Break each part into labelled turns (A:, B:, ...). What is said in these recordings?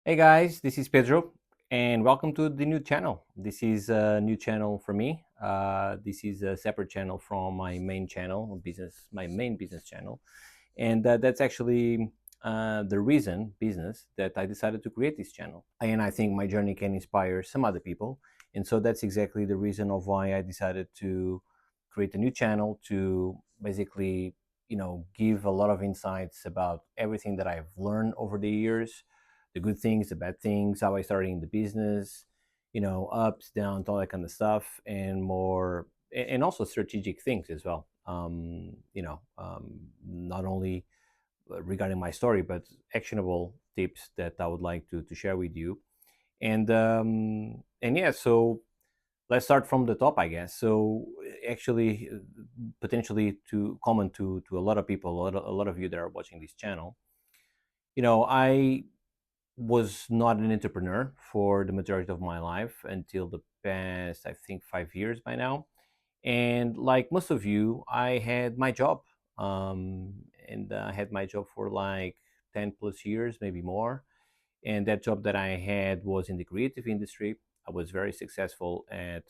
A: Hey guys, this is Pedro, and welcome to the new channel. This is a new channel for me. This is a separate channel from my main channel, my main business channel, and that's actually the reason, business, that I decided to create this channel. And I think my journey can inspire some other people, and so that's exactly the reason of why I decided to create a new channel to basically, give a lot of insights about everything that I've learned over the years, the good things, the bad things, how I started in the business, ups, downs, all that kind of stuff, and more, and also strategic things as well. Not only regarding my story, but actionable tips that I would like to share with you. And yeah, so let's start from the top, I guess. So actually, potentially to common to a lot of people, a lot of you that are watching this channel, I was not an entrepreneur for the majority of my life until the past, I think, 5 years by now. And like most of you, I had my job. And I had my job for like 10 plus years, maybe more. And that job that I had was in the creative industry. I was very successful at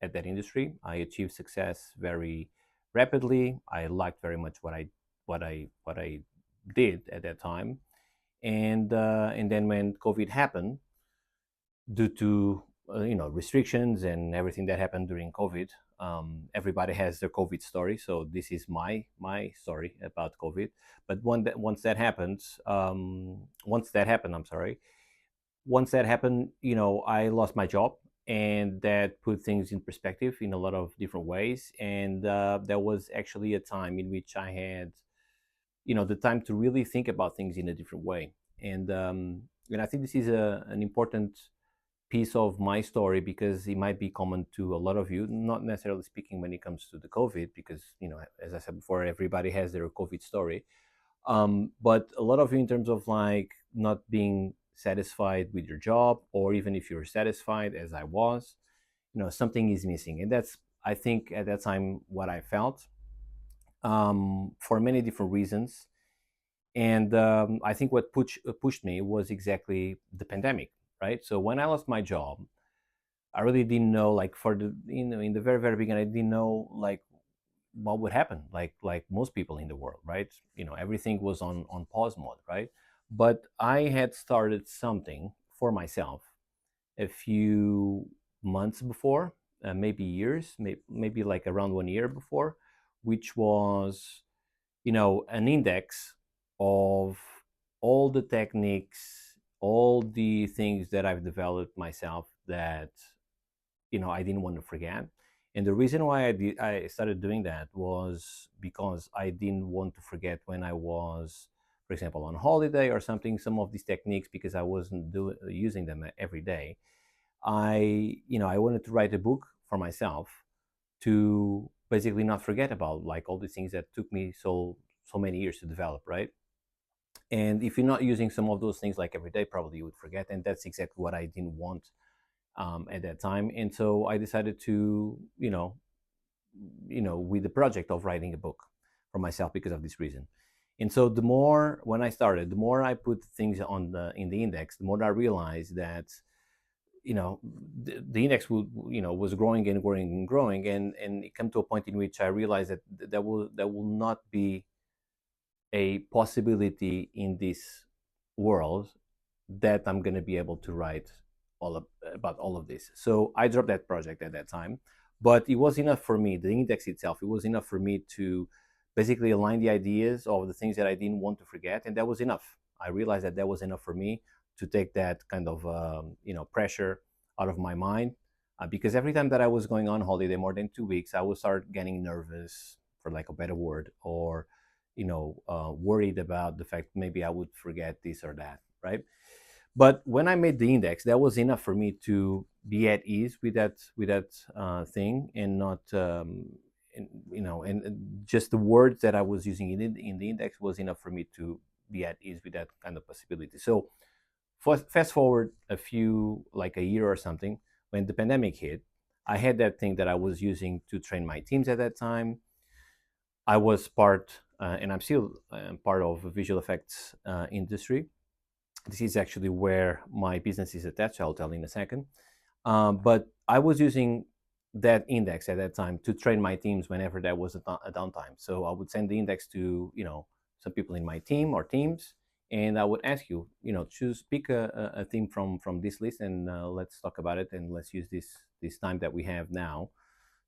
A: that industry. I achieved success very rapidly. I liked very much what I did at that time. And then when COVID happened, due to restrictions and everything that happened during COVID, everybody has their COVID story. So this is my story about COVID. But once that happened, I'm sorry. Once that happened, I lost my job, and that put things in perspective in a lot of different ways. And there was actually a time in which I had the time to really think about things in a different way. And um, and I think this is an important piece of my story because it might be common to a lot of you, not necessarily speaking when it comes to the COVID, because as I said before, everybody has their COVID story. But a lot of you, in terms of like not being satisfied with your job, or even if you're satisfied, as I was, something is missing. And that's, I think, at that time what I felt, for many different reasons. And I think what pushed me was exactly the pandemic, right? So when I lost my job, I really didn't know, like, for the in the very beginning, I didn't know like what would happen, like most people in the world, right? Everything was on pause mode, right? But I had started something for myself a few months before, maybe years, maybe like around 1 year before, which was an index of all the techniques, all the things that I've developed myself that I didn't want to forget. And the reason why I started doing that was because I didn't want to forget when I was, for example, on holiday or something, some of these techniques, because I wasn't using them every day. I wanted to write a book for myself to basically not forget about, like, all the things that took me so many years to develop, right? And if you're not using some of those things like every day, probably you would forget. And that's exactly what I didn't want at that time. And so I decided to, with the project of writing a book for myself because of this reason. And so the more, when I started, the more I put things in the index, the more I realized that the index was growing and growing and growing, and it came to a point in which I realized that there will not be a possibility in this world that I'm going to be able to write about all of this. So I dropped that project at that time, but it was enough for me. The index itself, it was enough for me to basically align the ideas of the things that I didn't want to forget, and that was enough. I realized that that was enough for me to take that kind of pressure out of my mind, because every time that I was going on holiday more than 2 weeks, I would start getting nervous, for like a better word, or worried about the fact maybe I would forget this or that, right? But when I made the index, that was enough for me to be at ease with that thing, and not and just the words that I was using in the index was enough for me to be at ease with that kind of possibility. So fast forward like a year or something, when the pandemic hit, I had that thing that I was using to train my teams at that time. I was part, and I'm still part of the visual effects industry. This is actually where my business is attached. I'll tell you in a second. But I was using that index at that time to train my teams whenever there was a downtime. So I would send the index to some people in my team or teams, and I would ask you, choose pick a theme from this list, and let's talk about it, and let's use this time that we have now,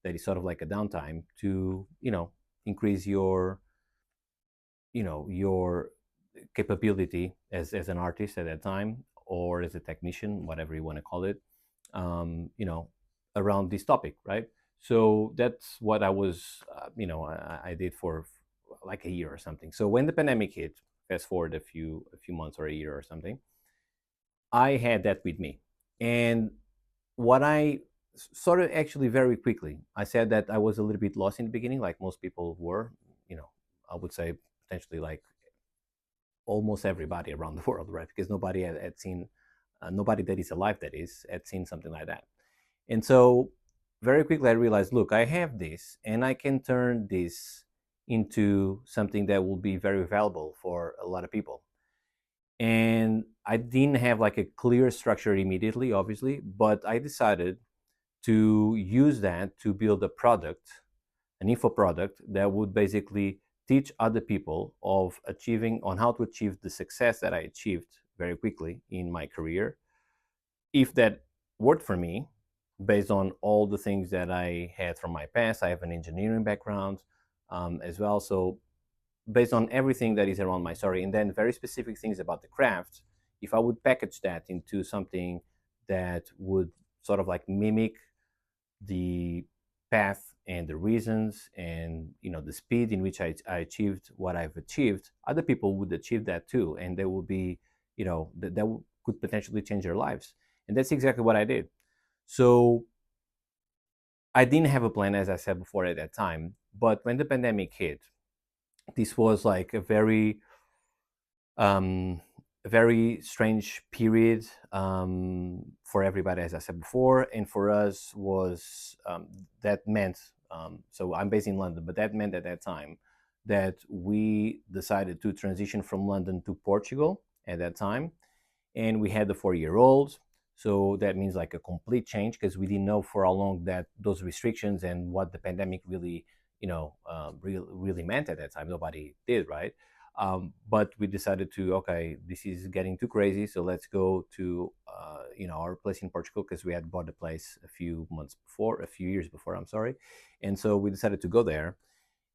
A: that is sort of like a downtime, to increase your capability as an artist at that time, or as a technician, whatever you want to call it, um, you know, around this topic, right? So that's what I was, I did for like a year or something. So when the pandemic hit, fast forward a few months or a year or something, I had that with me, and what I sort of actually very quickly, I said that I was a little bit lost in the beginning, like most people were, you know, I would say potentially like almost everybody around the world, right? Because nobody had seen, nobody that is alive, that is, had seen something like that. And so very quickly I realized, look, I have this, and I can turn this into something that will be very valuable for a lot of people. And I didn't have like a clear structure immediately, obviously, but I decided to use that to build a product, an info product that would basically teach other people of achieving on how to achieve the success that I achieved very quickly in my career. If that worked for me, based on all the things that I had from my past, I have an engineering background as well. So based on everything that is around my story, and then very specific things about the craft, if I would package that into something that would sort of like mimic the path and the reasons, and the speed in which I achieved what I've achieved, other people would achieve that too, and they will be, that could potentially change their lives. And that's exactly what I did. So I didn't have a plan, as I said before, at that time. But when the pandemic hit, this was like um, a very strange period for everybody, as I said before, and for us was that meant. So I'm based in London, but that meant at that time that we decided to transition from London to Portugal at that time, and we had the 4-year-old. So that means like a complete change, because we didn't know for how long that those restrictions and what the pandemic really, really meant at that time. Nobody did, right? But we decided to, okay, this is getting too crazy, so let's go to our place in Portugal, because we had bought the place a few years before, I'm sorry. And so we decided to go there,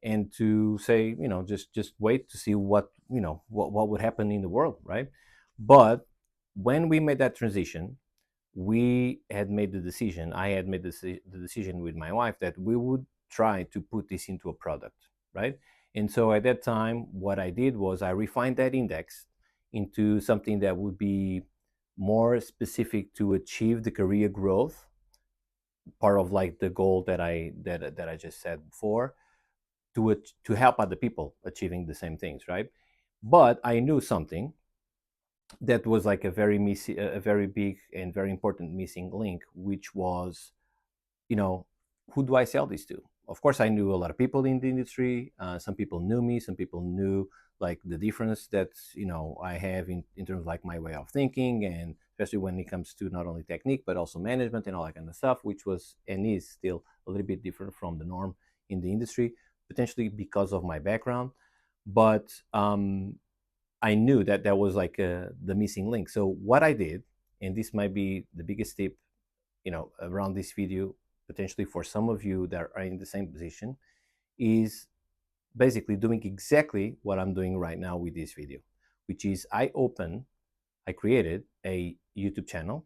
A: and to say, just wait to see what would happen in the world, right? But when we made that transition, we had made the decision, I had made the decision with my wife, that we would try to put this into a product, right? And so at that time, what I did was I refined that index into something that would be more specific to achieve the career growth, part of like the goal that I just said before, to help other people achieving the same things, right? But I knew something that was like a very big and very important missing link, which was, you know, who do I sell this to? Of course, I knew a lot of people in the industry. Some people knew me. Some people knew like the difference that I have in terms of like my way of thinking, and especially when it comes to not only technique but also management and all that kind of stuff, which was and is still a little bit different from the norm in the industry, potentially because of my background. But I knew that that was like the missing link. So what I did, and this might be the biggest tip, around this video, potentially for some of you that are in the same position, is basically doing exactly what I'm doing right now with this video, which is I created a YouTube channel,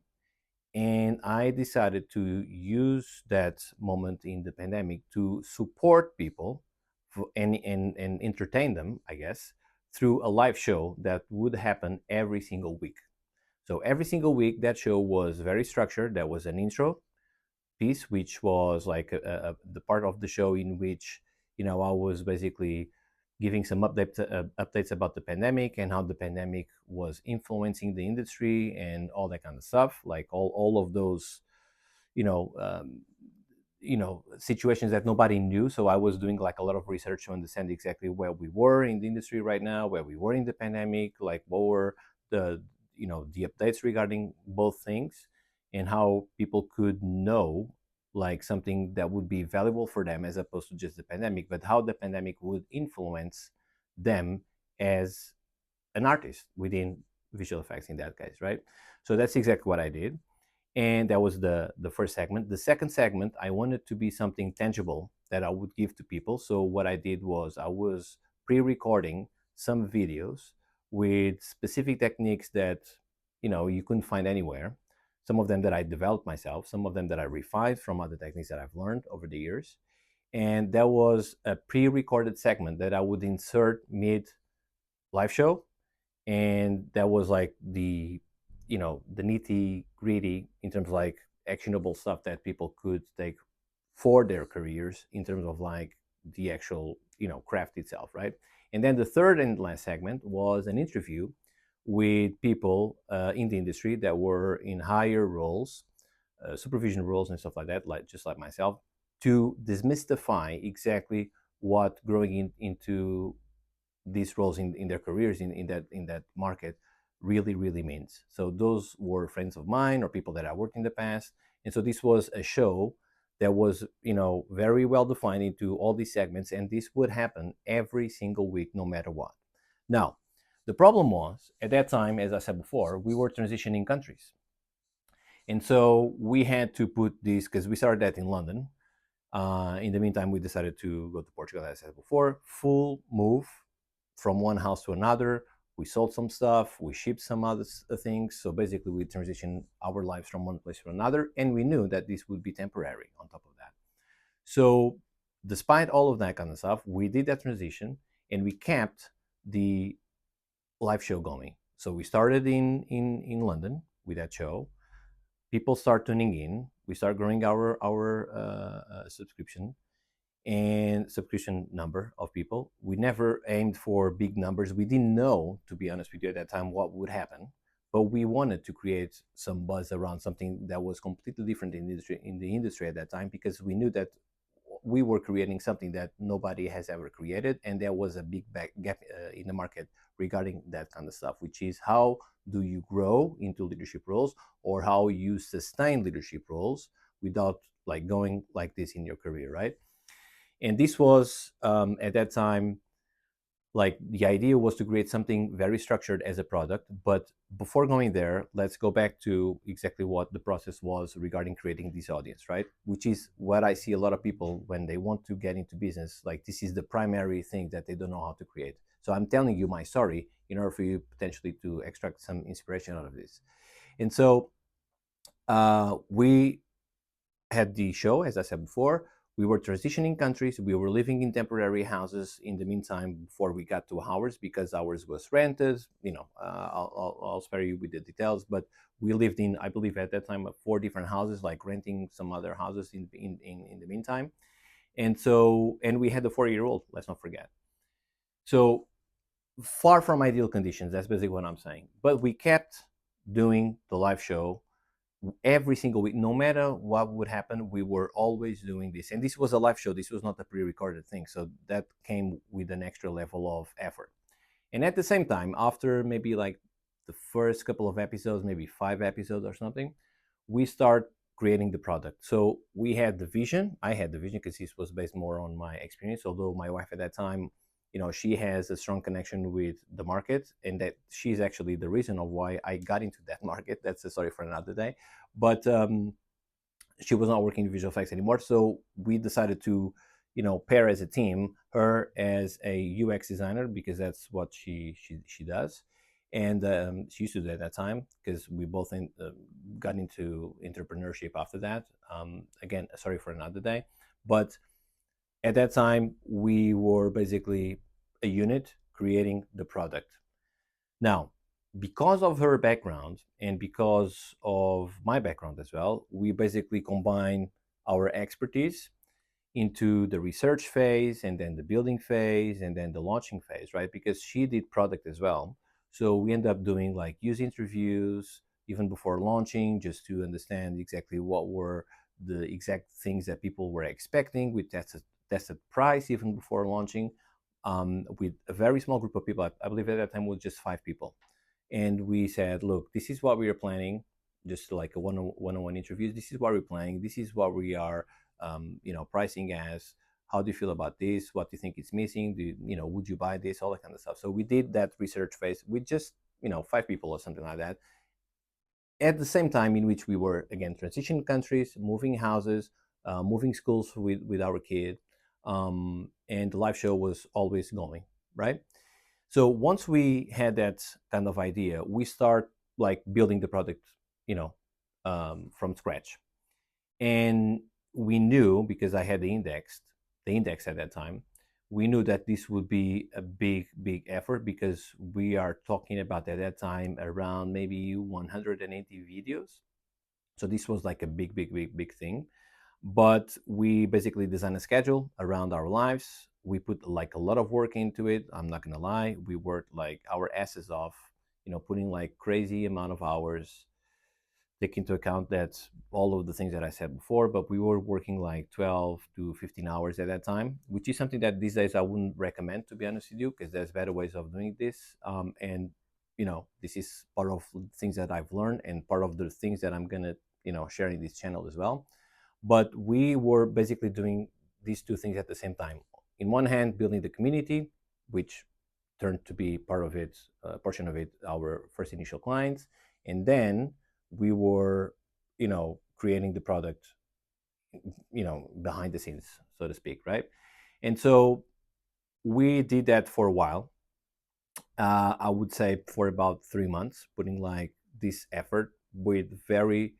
A: and I decided to use that moment in the pandemic to support people and entertain them, I guess, through a live show that would happen every single week. So every single week, that show was very structured. There was an intro piece, which was like the part of the show in which I was basically giving some updates about the pandemic and how the pandemic was influencing the industry and all that kind of stuff, like all of those you know um, situations that nobody knew. So I was doing like a lot of research to understand exactly where we were in the industry right now, where we were in the pandemic, like what were the the updates regarding both things, and how people could know like something that would be valuable for them as opposed to just the pandemic, but how the pandemic would influence them as an artist within visual effects in that case, right? So that's exactly what I did. And that was the first segment. The second segment, I wanted to be something tangible that I would give to people. So what I did was I was pre-recording some videos with specific techniques that you couldn't find anywhere. Some of them that I developed myself, some of them that I refined from other techniques that I've learned over the years. And that was a pre-recorded segment that I would insert mid live show, and that was like the nitty gritty in terms of like actionable stuff that people could take for their careers in terms of like the actual craft itself, right? And then the third and last segment was an interview with people in the industry that were in higher roles, supervision roles and stuff like that, like just like myself, to demystify exactly what growing into these roles in their careers in that market really means. So those were friends of mine or people that I worked in the past, and so this was a show that was very well defined into all these segments, and this would happen every single week, no matter what. Now, the problem was at that time, as I said before, we were transitioning countries, and so we had to put this because we started that in London. In the meantime, we decided to go to Portugal, as I said before, full move from one house to another. We sold some stuff, we shipped some other things. So basically, we transitioned our lives from one place to another, and we knew that this would be temporary on top of that. So, despite all of that kind of stuff, we did that transition and we kept the live show going. So, we started in London with that show. People start tuning in. We start growing our subscription number of people. We never aimed for big numbers. We didn't know, to be honest with you, at that time what would happen, but we wanted to create some buzz around something that was completely different in the industry at that time, because we knew that we were creating something that nobody has ever created, and there was a big gap in the market regarding that kind of stuff, which is how do you grow into leadership roles, or how you sustain leadership roles without like going like this in your career, right? And this was at that time, like the idea was to create something very structured as a product. But before going there, let's go back to exactly what the process was regarding creating this audience, right? Which is what I see a lot of people when they want to get into business, like this is the primary thing that they don't know how to create. So I'm telling you my story in order for you potentially to extract some inspiration out of this. And so we had the show, as I said before. We were transitioning countries. We were living in temporary houses in the meantime before we got to ours, because ours was rented. I'll spare you with the details, but we lived in, I believe at that time, 4 different houses, like renting some other houses in the meantime. And we had a 4-year-old, let's not forget. So far from ideal conditions, that's basically what I'm saying. But we kept doing the live show every single week, no matter what would happen. We were always doing this, and this was a live show. This was not a pre-recorded thing, so that came with an extra level of effort. And at the same time, after maybe like the first couple of episodes, maybe 5 episodes or something, we start creating the product. So we had the vision. I had the vision because this was based more on my experience, although my wife at that time, she has a strong connection with the market, and that she's actually the reason of why I got into that market. That's a story for another day. But she was not working in visual effects anymore, so we decided to pair as a team, her as a UX designer, because that's what she does. And she used to do it at that time, because we both got into entrepreneurship after that. Again, sorry for another day. But at that time, we were basically a unit creating the product. Now, because of her background and because of my background as well, we basically combine our expertise into the research phase, and then the building phase, and then the launching phase, right? Because she did product as well. So we end up doing like user interviews even before launching, just to understand exactly what were the exact things that people were expecting. We tested price even before launching, with a very small group of people. I believe at that time was just 5 people. and we said, look, this is what we are planning, just like a one-on-one interview. This is what we're planning. This is what we are, pricing as. How do you feel about this? What do you think is missing? Would you buy this? All that kind of stuff. So we did that research phase with just, five people or something like that. At the same time in which we were, again, transitioning countries, moving houses, moving schools with our kid, and the live show was always going, right? So once we had that kind of idea, we start like building the product, you know, from scratch. And we knew, because I had the index at that time, we knew that this would be a big effort, because we are talking about at that time around maybe 180 videos. So this was like a big thing. But we basically designed a schedule around our lives. We put like a lot of work into it. I'm not gonna lie, we worked like our asses off, putting like crazy amount of hours. Take into account that all of the things that I said before, but we were working like 12 to 15 hours at that time, which is something that these days I wouldn't recommend, to be honest with you, because there's better ways of doing this. And this is part of things that I've learned, and part of the things that I'm gonna share in this channel as well. But we were basically doing these two things at the same time. In one hand, building the community, which turned to be part of it, portion of it, our first initial clients. And then we were, creating the product, behind the scenes, so to speak, right? And so we did that for a while. I would say for about 3 months, putting like this effort with very,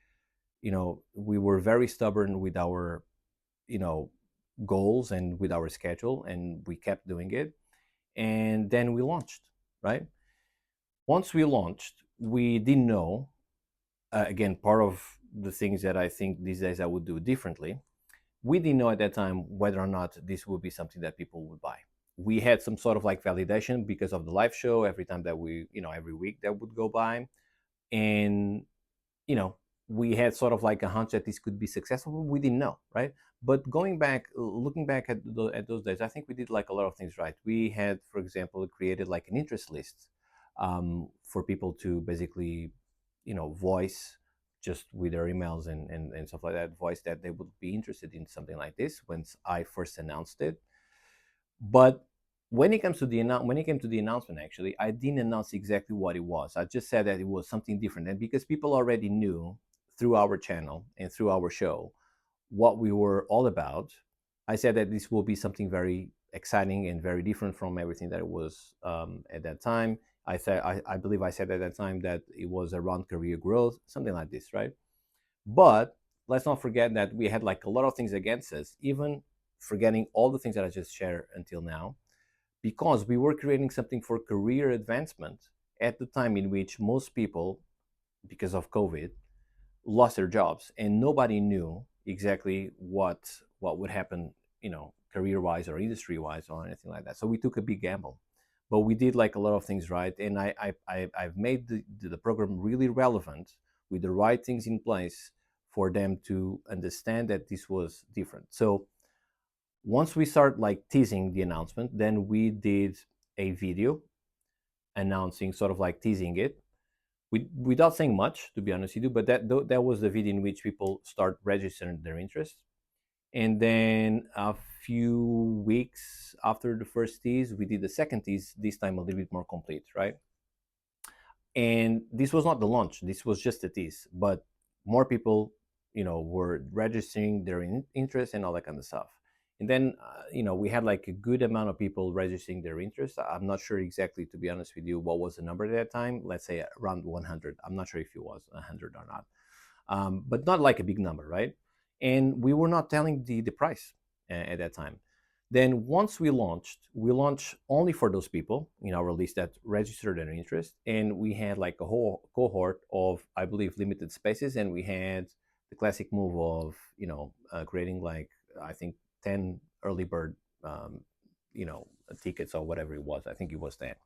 A: we were very stubborn with our, you know, goals and with our schedule, and we kept doing it. And then we launched, right? Once we launched, we didn't know, again, part of the things that I think these days I would do differently, we didn't know at that time whether or not this would be something that people would buy. We had some sort of like validation because of the live show. Every time that we, every week that would go by, and you know, we had sort of like a hunch that this could be successful. But we didn't know, right? But going back, looking back at those days, I think we did like a lot of things right. We had, for example, created like an interest list, for people to basically, voice just with their emails and stuff like that, voice that they would be interested in something like this when I first announced it. But when it came to the announcement, actually, I didn't announce exactly what it was. I just said that it was something different, and because people already knew through our channel and through our show what we were all about, I said that this will be something very exciting and very different from everything that it was, at that time. I believe I said at that time that it was around career growth, something like this, right? But let's not forget that we had like a lot of things against us, even forgetting all the things that I just shared until now, because we were creating something for career advancement at the time in which most people, because of COVID, lost their jobs, and nobody knew exactly what would happen, career wise or industry wise or anything like that. So we took a big gamble, but we did like a lot of things right, and I've made the program really relevant with the right things in place for them to understand that this was different. So once we start like teasing the announcement, then we did a video announcing, sort of like teasing it, without saying much, to be honest with you. But that was the video in which people start registering their interest. And then a few weeks after the first tease, we did the second tease, this time a little bit more complete, right? And this was not the launch, this was just a tease, but more people, were registering their interest and all that kind of stuff. And then, we had like a good amount of people registering their interest. I'm not sure exactly, to be honest with you, what was the number at that time. Let's say around 100. I'm not sure if it was 100 or not, but not like a big number, right? And we were not telling the price at that time. Then once we launched only for those people in our list that registered their interest, and we had like a whole cohort of, I believe, limited spaces, and we had the classic move of, creating like, I think, 10 early bird, tickets or whatever it was. I think it was that.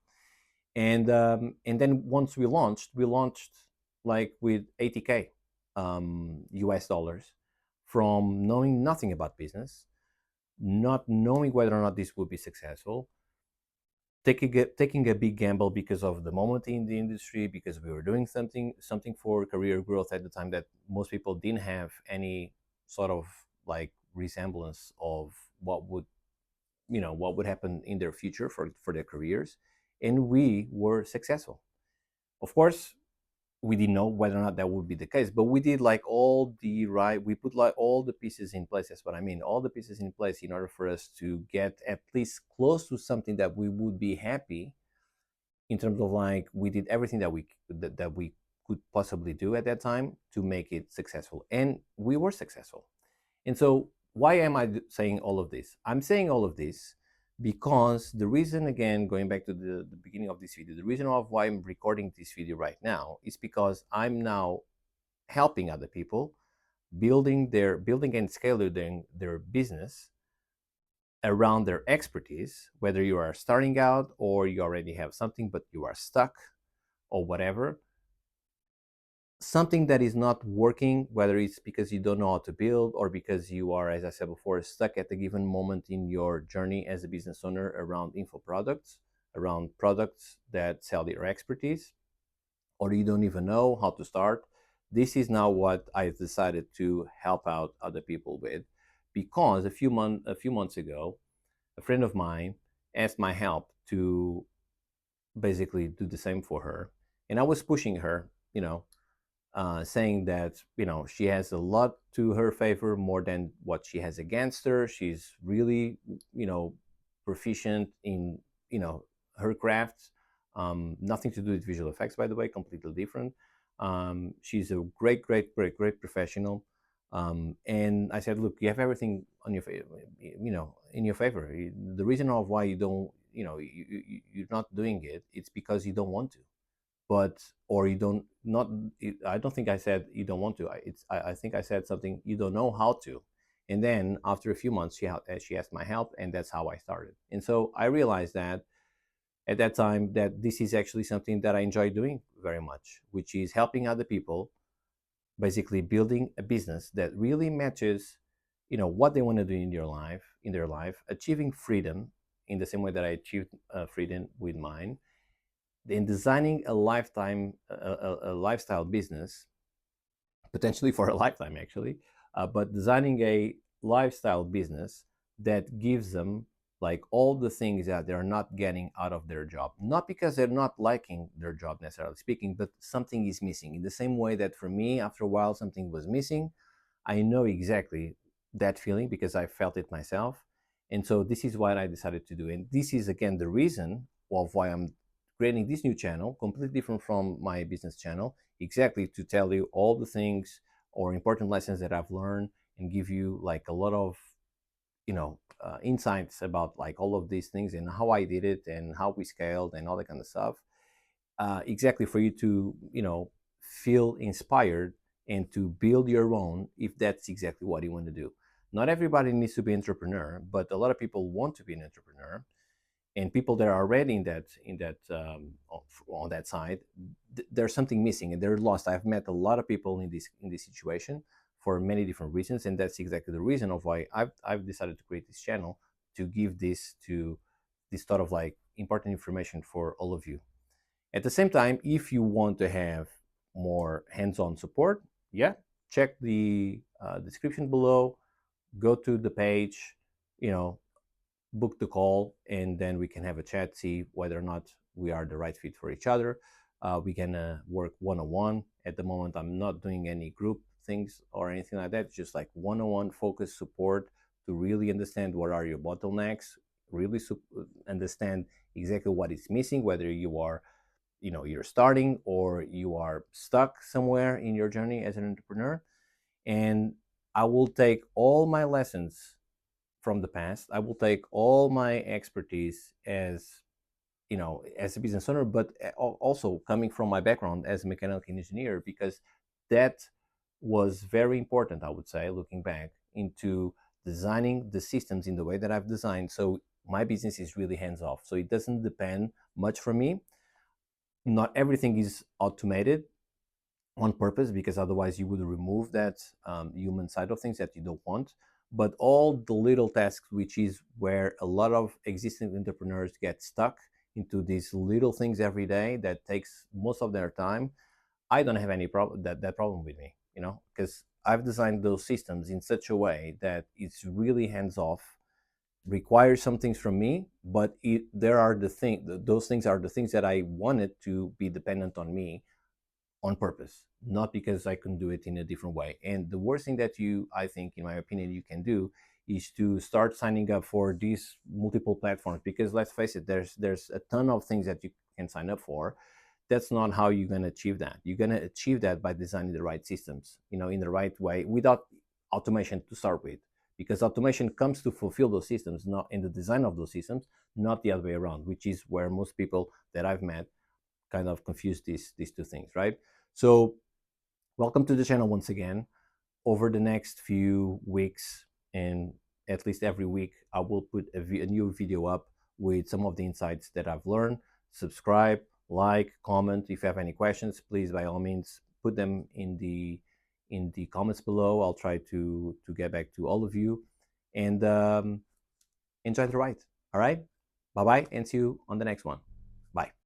A: And then once we launched like with 80K, US dollars, from knowing nothing about business, not knowing whether or not this would be successful. taking a big gamble because of the moment in the industry, because we were doing something for career growth at the time that most people didn't have any sort of like resemblance of what would what would happen in their future for their careers, and we were successful. Of course, we didn't know whether or not that would be the case, but we did like all the right, we put like all the pieces in place. That's what I mean, all the pieces in place in order for us to get at least close to something that we would be happy, in terms of like we did everything that we could possibly do at that time to make it successful, and we were successful. And so, why am I saying all of this? I'm saying all of this because the reason, again, going back to the beginning of this video, the reason of why I'm recording this video right now is because I'm now helping other people building and scaling their business around their expertise, whether you are starting out or you already have something but you are stuck or whatever, something that is not working, whether it's because you don't know how to build or because you are, as I said before, stuck at a given moment in your journey as a business owner around info products, around products that sell your expertise, or you don't even know how to start. This is now what I decided to help out other people with, because a few months ago, a friend of mine asked my help to basically do the same for her, and I was pushing her, saying that she has a lot to her favor more than what she has against her. She's really proficient in her crafts. Nothing to do with visual effects, by the way, completely different. She's a great professional. And I said, look, you have everything on your in your favor. The reason of why you don't you're not doing it, it's because you don't want to, but or you don't not I don't think I said you don't want to. I think I said something, you don't know how to. And then after a few months, she asked my help, and that's how I started. And so I realized that at that time that this is actually something that I enjoy doing very much, which is helping other people, basically building a business that really matches what they want to do in their life, achieving freedom in the same way that I achieved freedom with mine, in designing a lifestyle business, potentially for a lifetime actually, but designing a lifestyle business that gives them like all the things that they're not getting out of their job, not because they're not liking their job necessarily speaking, but something is missing. In the same way that for me, after a while, something was missing, I know exactly that feeling because I felt it myself. And so this is what I decided to do. And this is again the reason of why I'm creating this new channel, completely different from my business channel, exactly to tell you all the things or important lessons that I've learned and give you like a lot of insights about like all of these things and how I did it and how we scaled and all that kind of stuff. Exactly for you to feel inspired and to build your own if that's exactly what you want to do. Not everybody needs to be an entrepreneur, but a lot of people want to be an entrepreneur, and people that are already on that side, there's something missing and they're lost. I've met a lot of people in this situation for many different reasons, and that's exactly the reason of why I've decided to create this channel, to give this sort of like important information for all of you. At the same time, if you want to have more hands-on support, yeah, check the description below, go to the page, you know, book the call, and then we can have a chat, see whether or not we are the right fit for each other. We can work one-on-one. At the moment, I'm not doing any group things or anything like that. It's just like one-on-one focus support to really understand what are your bottlenecks, really understand exactly what is missing, whether you are you're starting or you are stuck somewhere in your journey as an entrepreneur. And I will take all my lessons from the past. I will take all my expertise as as a business owner, but also coming from my background as a mechanical engineer, because that was very important, I would say, looking back into designing the systems in the way that I've designed. So my business is really hands off. So it doesn't depend much from me. Not everything is automated on purpose, because otherwise you would remove that human side of things that you don't want. But all the little tasks, which is where a lot of existing entrepreneurs get stuck, into these little things every day that takes most of their time, I don't have any problem that problem with me, because I've designed those systems in such a way that it's really hands off, requires some things from me, but there are those things are the things that I wanted to be dependent on me on purpose, not because I can do it in a different way. And the worst thing that I think, in my opinion, you can do is to start signing up for these multiple platforms, because let's face it, there's a ton of things that you can sign up for. That's not how you're going to achieve that. You're going to achieve that by designing the right systems, in the right way, without automation to start with, because automation comes to fulfill those systems, not in the design of those systems, not the other way around, which is where most people that I've met kind of confuse these two things, right? So welcome to the channel once again. Over the next few weeks, and at least every week, I will put a new video up with some of the insights that I've learned. Subscribe, like, comment. If you have any questions, please by all means put them in the comments below. I'll try to get back to all of you, and enjoy the ride. All right, bye bye, and see you on the next one. Bye.